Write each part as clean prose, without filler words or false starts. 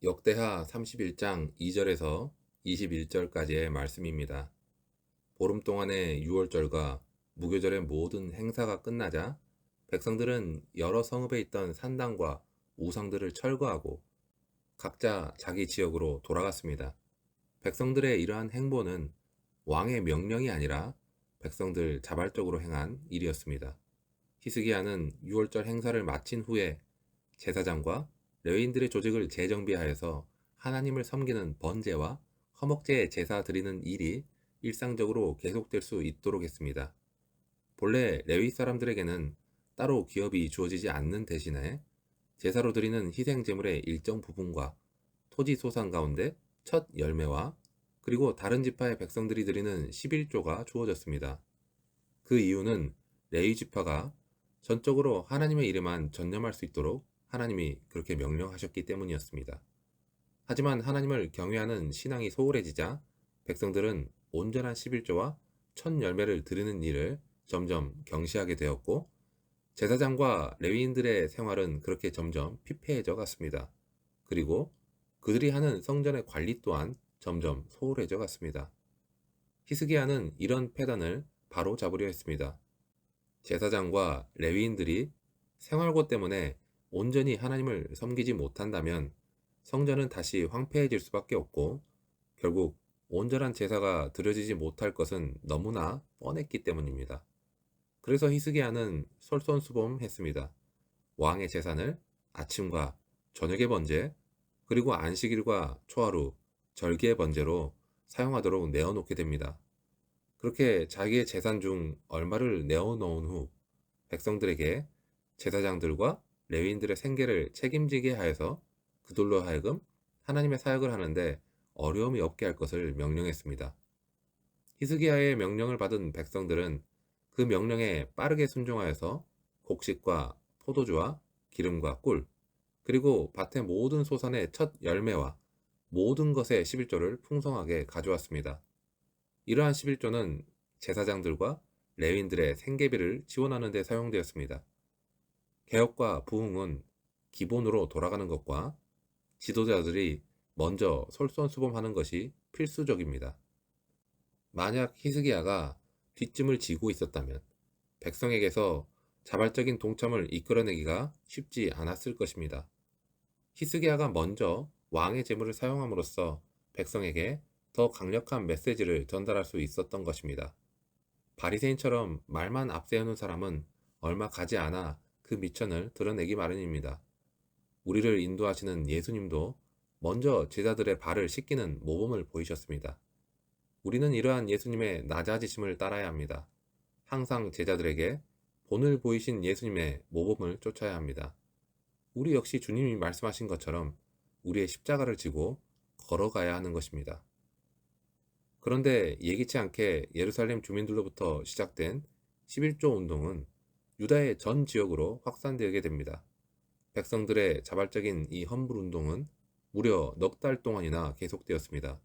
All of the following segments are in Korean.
역대하 31장 2절에서 21절까지의 말씀입니다. 보름 동안의 유월절과 무교절의 모든 행사가 끝나자 백성들은 여러 성읍에 있던 산당과 우상들을 철거하고 각자 자기 지역으로 돌아갔습니다. 백성들의 이러한 행보는 왕의 명령이 아니라 백성들 자발적으로 행한 일이었습니다. 히스기야는 유월절 행사를 마친 후에 제사장과 레위인들의 조직을 재정비하여서 하나님을 섬기는 번제와 화목제 제사 드리는 일이 일상적으로 계속될 수 있도록 했습니다. 본래 레위 사람들에게는 따로 기업이 주어지지 않는 대신에 제사로 드리는 희생 제물의 일정 부분과 토지 소산 가운데 첫 열매와 그리고 다른 지파의 백성들이 드리는 11조가 주어졌습니다. 그 이유는 레위 지파가 전적으로 하나님의 일에만 전념할 수 있도록 하나님이 그렇게 명령하셨기 때문이었습니다. 하지만 하나님을 경외하는 신앙이 소홀해지자 백성들은 온전한 11조와 첫 열매를 드리는 일을 점점 경시하게 되었고 제사장과 레위인들의 생활은 그렇게 점점 피폐해져 갔습니다. 그리고 그들이 하는 성전의 관리 또한 점점 소홀해져 갔습니다. 히스기야는 이런 패단을 바로 잡으려 했습니다. 제사장과 레위인들이 생활고 때문에 온전히 하나님을 섬기지 못한다면 성전은 다시 황폐해질 수밖에 없고 결국 온전한 제사가 드려지지 못할 것은 너무나 뻔했기 때문입니다. 그래서 히스기야는 솔선수범했습니다. 왕의 재산을 아침과 저녁의 번제, 그리고 안식일과 초하루, 절기의 번제로 사용하도록 내어놓게 됩니다. 그렇게 자기의 재산 중 얼마를 내어놓은 후 백성들에게 제사장들과 레위인들의 생계를 책임지게 하여서 그들로 하여금 하나님의 사역을 하는데 어려움이 없게 할 것을 명령했습니다. 히스기야의 명령을 받은 백성들은 그 명령에 빠르게 순종하여서 곡식과 포도주와 기름과 꿀, 그리고 밭의 모든 소산의 첫 열매와 모든 것의 11조를 풍성하게 가져왔습니다. 이러한 11조는 제사장들과 레위인들의 생계비를 지원하는 데 사용되었습니다. 개혁과 부흥은 기본으로 돌아가는 것과 지도자들이 먼저 솔선수범하는 것이 필수적입니다. 만약 히스기야가 뒷짐을 지고 있었다면 백성에게서 자발적인 동참을 이끌어내기가 쉽지 않았을 것입니다. 히스기야가 먼저 왕의 재물을 사용함으로써 백성에게 더 강력한 메시지를 전달할 수 있었던 것입니다. 바리새인처럼 말만 앞세우는 사람은 얼마 가지 않아 그 미천을 드러내기 마련입니다. 우리를 인도하시는 예수님도 먼저 제자들의 발을 씻기는 모범을 보이셨습니다. 우리는 이러한 예수님의 낮아지심을 따라야 합니다. 항상 제자들에게 본을 보이신 예수님의 모범을 쫓아야 합니다. 우리 역시 주님이 말씀하신 것처럼 우리의 십자가를 지고 걸어가야 하는 것입니다. 그런데 예기치 않게 예루살렘 주민들로부터 시작된 11조 운동은 유다의 전 지역으로 확산되게 됩니다. 백성들의 자발적인 이 환불 운동은 무려 넉 달 동안이나 계속되었습니다.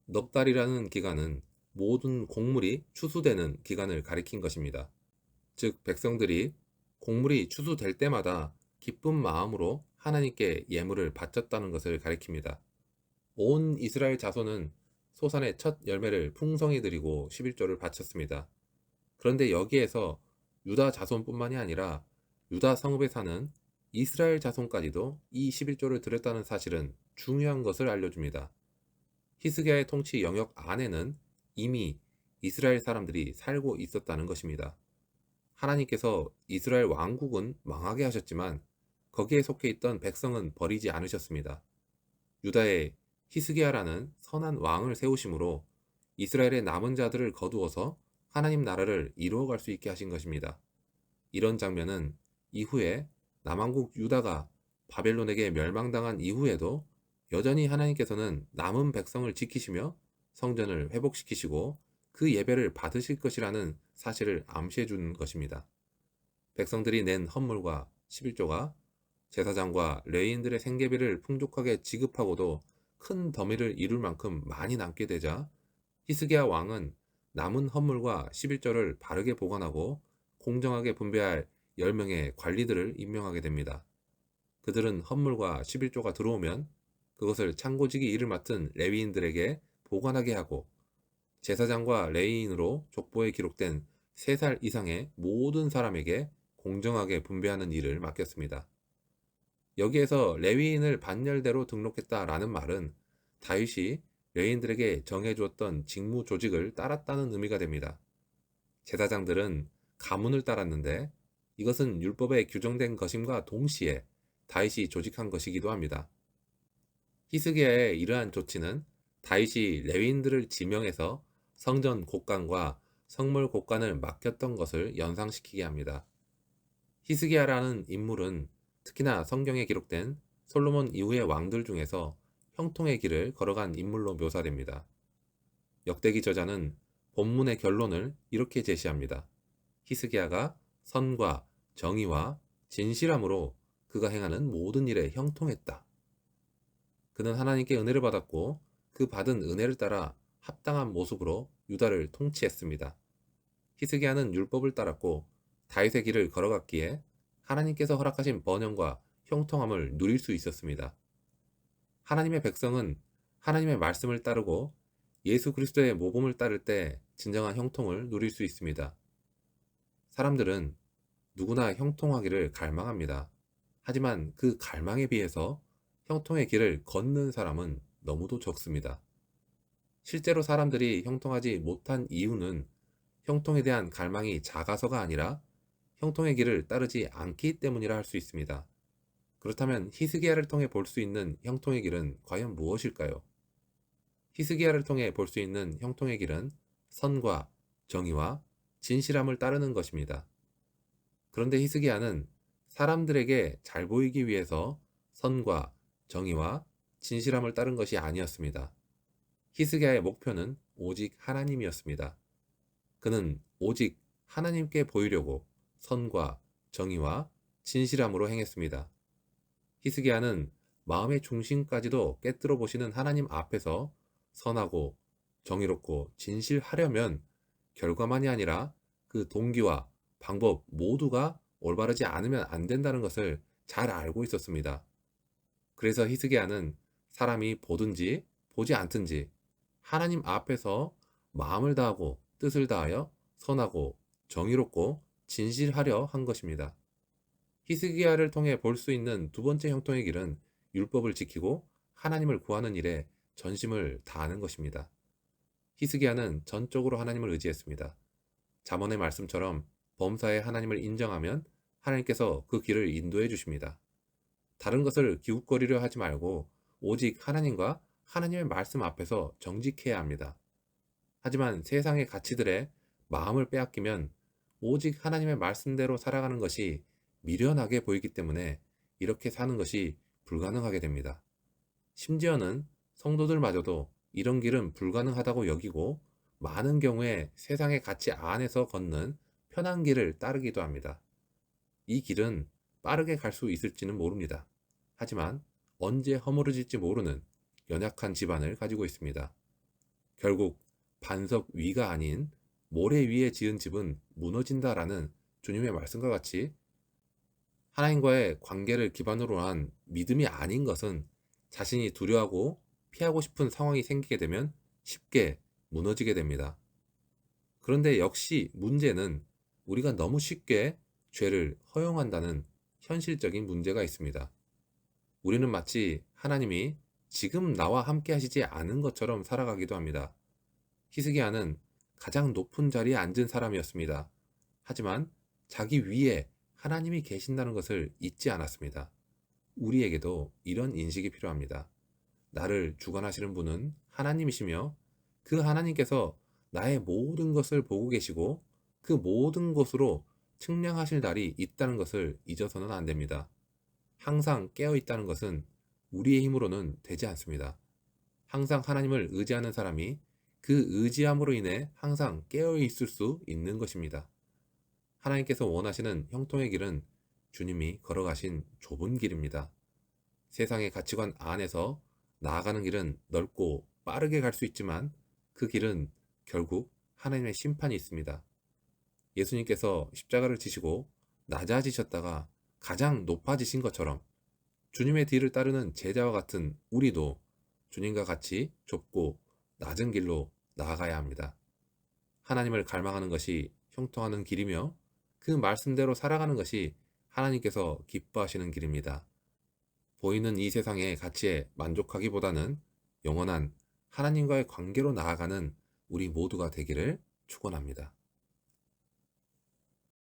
넉 달이라는 기간은 모든 곡물이 추수되는 기간을 가리킨 것입니다. 즉 백성들이 곡물이 추수될 때마다 기쁜 마음으로 하나님께 예물을 바쳤다는 것을 가리킵니다. 온 이스라엘 자손은 소산의 첫 열매를 풍성히 드리고 11조를 바쳤습니다. 그런데 여기에서 유다 자손뿐만이 아니라 유다 성읍에 사는 이스라엘 자손까지도 이 11조를 드렸다는 사실은 중요한 것을 알려줍니다. 히스기야의 통치 영역 안에는 이미 이스라엘 사람들이 살고 있었다는 것입니다. 하나님께서 이스라엘 왕국은 망하게 하셨지만 거기에 속해 있던 백성은 버리지 않으셨습니다. 유다에 히스기야라는 선한 왕을 세우심으로 이스라엘의 남은 자들을 거두어서 하나님 나라를 이루어갈 수 있게 하신 것입니다. 이런 장면은 이후에 남왕국 유다가 바벨론에게 멸망당한 이후에도 여전히 하나님께서는 남은 백성을 지키시며 성전을 회복시키시고 그 예배를 받으실 것이라는 사실을 암시해 주는 것입니다. 백성들이 낸 헌물과 11조가 제사장과 레위인들의 생계비를 풍족하게 지급하고도 큰 더미를 이룰 만큼 많이 남게 되자 히스기야 왕은 남은 헌물과 11조를 바르게 보관하고 공정하게 분배할 10명의 관리들을 임명하게 됩니다. 그들은 헌물과 11조가 들어오면 그것을 창고지기 일을 맡은 레위인들에게 보관하게 하고 제사장과 레위인으로 족보에 기록된 3살 이상의 모든 사람에게 공정하게 분배하는 일을 맡겼습니다. 여기에서 레위인을 반열대로 등록했다라는 말은 다윗이 레위인들에게 정해주었던 직무 조직을 따랐다는 의미가 됩니다. 제사장들은 가문을 따랐는데 이것은 율법에 규정된 것임과 동시에 다윗이 조직한 것이기도 합니다. 히스기야의 이러한 조치는 다윗이 레위인들을 지명해서 성전 곳간과 성물 곳간을 맡겼던 것을 연상시키게 합니다. 히스기야라는 인물은 특히나 성경에 기록된 솔로몬 이후의 왕들 중에서 형통의 길을 걸어간 인물로 묘사됩니다. 역대기 저자는 본문의 결론을 이렇게 제시합니다. 히스기야가 선과 정의와 진실함으로 그가 행하는 모든 일에 형통했다. 그는 하나님께 은혜를 받았고 그 받은 은혜를 따라 합당한 모습으로 유다를 통치했습니다. 히스기야는 율법을 따랐고 다윗의 길을 걸어갔기에 하나님께서 허락하신 번영과 형통함을 누릴 수 있었습니다. 하나님의 백성은 하나님의 말씀을 따르고 예수 그리스도의 모범을 따를 때 진정한 형통을 누릴 수 있습니다. 사람들은 누구나 형통하기를 갈망합니다. 하지만 그 갈망에 비해서 형통의 길을 걷는 사람은 너무도 적습니다. 실제로 사람들이 형통하지 못한 이유는 형통에 대한 갈망이 작아서가 아니라 형통의 길을 따르지 않기 때문이라 할 수 있습니다. 그렇다면 히스기야를 통해 볼 수 있는 형통의 길은 과연 무엇일까요? 히스기야를 통해 볼 수 있는 형통의 길은 선과 정의와 진실함을 따르는 것입니다. 그런데 히스기야는 사람들에게 잘 보이기 위해서 선과 정의와 진실함을 따른 것이 아니었습니다. 히스기야의 목표는 오직 하나님이었습니다. 그는 오직 하나님께 보이려고 선과 정의와 진실함으로 행했습니다. 히스기야는 마음의 중심까지도 꿰뚫어 보시는 하나님 앞에서 선하고 정의롭고 진실하려면 결과만이 아니라 그 동기와 방법 모두가 올바르지 않으면 안 된다는 것을 잘 알고 있었습니다. 그래서 히스기야는 사람이 보든지 보지 않든지 하나님 앞에서 마음을 다하고 뜻을 다하여 선하고 정의롭고 진실하려 한 것입니다. 히스기야를 통해 볼 수 있는 두 번째 형통의 길은 율법을 지키고 하나님을 구하는 일에 전심을 다하는 것입니다. 히스기야는 전적으로 하나님을 의지했습니다. 잠언의 말씀처럼 범사에 하나님을 인정하면 하나님께서 그 길을 인도해 주십니다. 다른 것을 기웃거리려 하지 말고 오직 하나님과 하나님의 말씀 앞에서 정직해야 합니다. 하지만 세상의 가치들에 마음을 빼앗기면 오직 하나님의 말씀대로 살아가는 것이 미련하게 보이기 때문에 이렇게 사는 것이 불가능하게 됩니다. 심지어는 성도들마저도 이런 길은 불가능하다고 여기고 많은 경우에 세상의 가치 안에서 걷는 편한 길을 따르기도 합니다. 이 길은 빠르게 갈 수 있을지는 모릅니다. 하지만 언제 허물어질지 모르는 연약한 집안을 가지고 있습니다. 결국 반석 위가 아닌 모래 위에 지은 집은 무너진다라는 주님의 말씀과 같이 하나님과의 관계를 기반으로 한 믿음이 아닌 것은 자신이 두려워하고 피하고 싶은 상황이 생기게 되면 쉽게 무너지게 됩니다. 그런데 역시 문제는 우리가 너무 쉽게 죄를 허용한다는 현실적인 문제가 있습니다. 우리는 마치 하나님이 지금 나와 함께 하시지 않은 것처럼 살아가기도 합니다. 히스기야는 가장 높은 자리에 앉은 사람이었습니다. 하지만 자기 위에 하나님이 계신다는 것을 잊지 않았습니다. 우리에게도 이런 인식이 필요합니다. 나를 주관하시는 분은 하나님이시며 그 하나님께서 나의 모든 것을 보고 계시고 그 모든 것으로 측량하실 날이 있다는 것을 잊어서는 안 됩니다. 항상 깨어 있다는 것은 우리의 힘으로는 되지 않습니다. 항상 하나님을 의지하는 사람이 그 의지함으로 인해 항상 깨어 있을 수 있는 것입니다. 하나님께서 원하시는 형통의 길은 주님이 걸어가신 좁은 길입니다. 세상의 가치관 안에서 나아가는 길은 넓고 빠르게 갈 수 있지만 그 길은 결국 하나님의 심판이 있습니다. 예수님께서 십자가를 지시고 낮아지셨다가 가장 높아지신 것처럼 주님의 뒤를 따르는 제자와 같은 우리도 주님과 같이 좁고 낮은 길로 나아가야 합니다. 하나님을 갈망하는 것이 형통하는 길이며 그 말씀대로 살아가는 것이 하나님께서 기뻐하시는 길입니다. 보이는 이 세상의 가치에 만족하기보다는 영원한 하나님과의 관계로 나아가는 우리 모두가 되기를 축원합니다.